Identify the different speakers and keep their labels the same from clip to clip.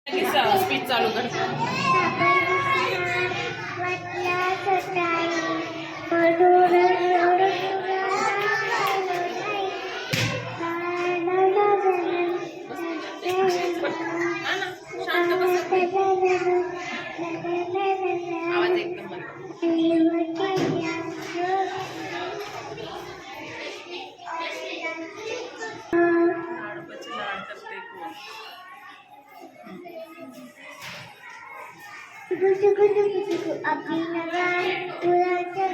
Speaker 1: Speech चालू कर. शांत बस. आवाज एकदम
Speaker 2: अपनी नगार फुलाच्या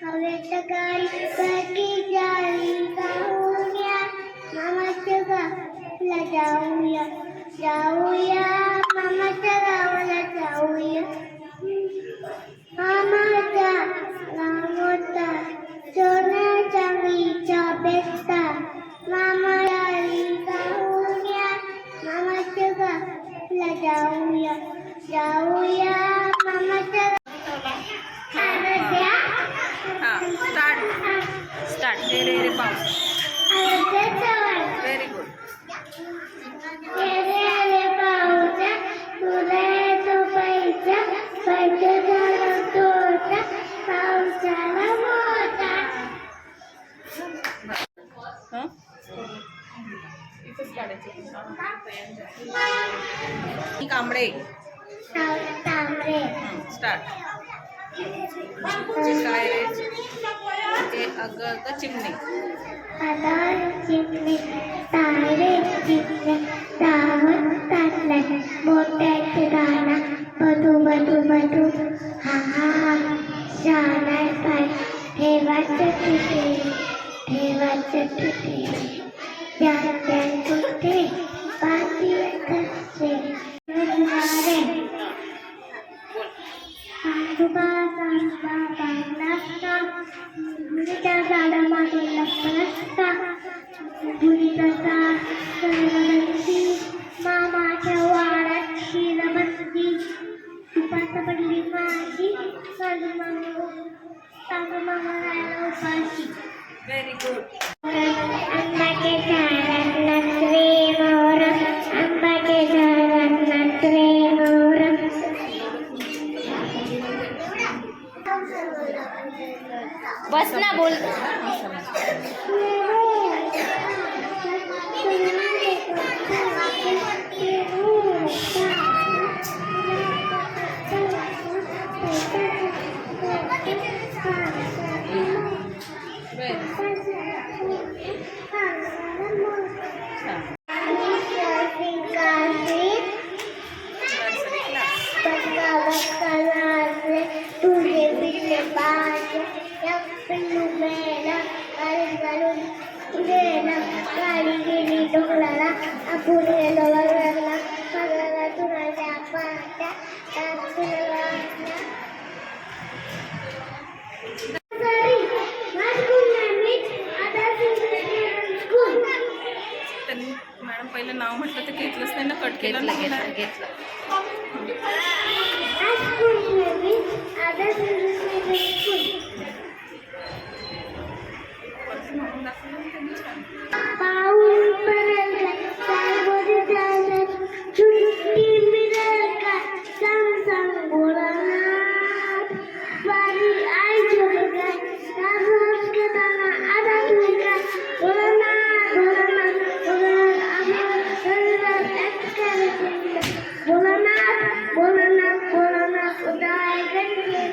Speaker 2: हवेच्या गाडी बाकी जाळी जाऊया मामाच्या गावाला जाऊया जाऊया मामाच्या गावाला जाऊया मामाचा गावता सोन्या चांदीचा बेस्ता मामाला जाऊया मामाच्या गावाला जाऊया जाऊया मामाच्या
Speaker 1: स्टार्ट. रे रे रे पाऊस. Very good.
Speaker 2: रे पाऊसा तुला झोपायचा पैसे झाला तोटा पावसाला मोठा.
Speaker 1: इथंच काढायचं. कांबळे.
Speaker 2: तांबरे.
Speaker 1: स्टार्ट. काय रे ते अग अग चिमणे.
Speaker 2: आधार चिमणे तारे चिमणे सावध ताटल्या मोठ्याचे गाणा बधू बधू बधू हा हा हा शाळाय पाय ठेवायचं तिथे त्या कुठे पाठी कसे मामाच्या वाड्यात शिर बसली तुपात पडली माझी मामा राहिला उपाशी.
Speaker 1: Very good.
Speaker 2: आंबाच्या झाडात नाचरे मोर आंबाच्या झाडात नाचरे मोर.
Speaker 1: बस ना बोल.
Speaker 2: तुझे पिछले बाज पिल्लू मेला गाडी गेली डोंगराला आपण गेलो वगळला सगळ्याला तुझ्या पाट्या
Speaker 1: मॅडम पहिलं नाव म्हटलं तर घेतलंच नाही ना. कट केलं ना. घेतलं.
Speaker 2: पाऊल पडला सावध झालं सुट्टी मिळेल का सांग सांग बोलणार वारी आई जोडणार साहस करताना आधा तुझा बोलणार बोलणार बोलणार आम्हाला बोलणार बोलणार बोलणार उदाय गणले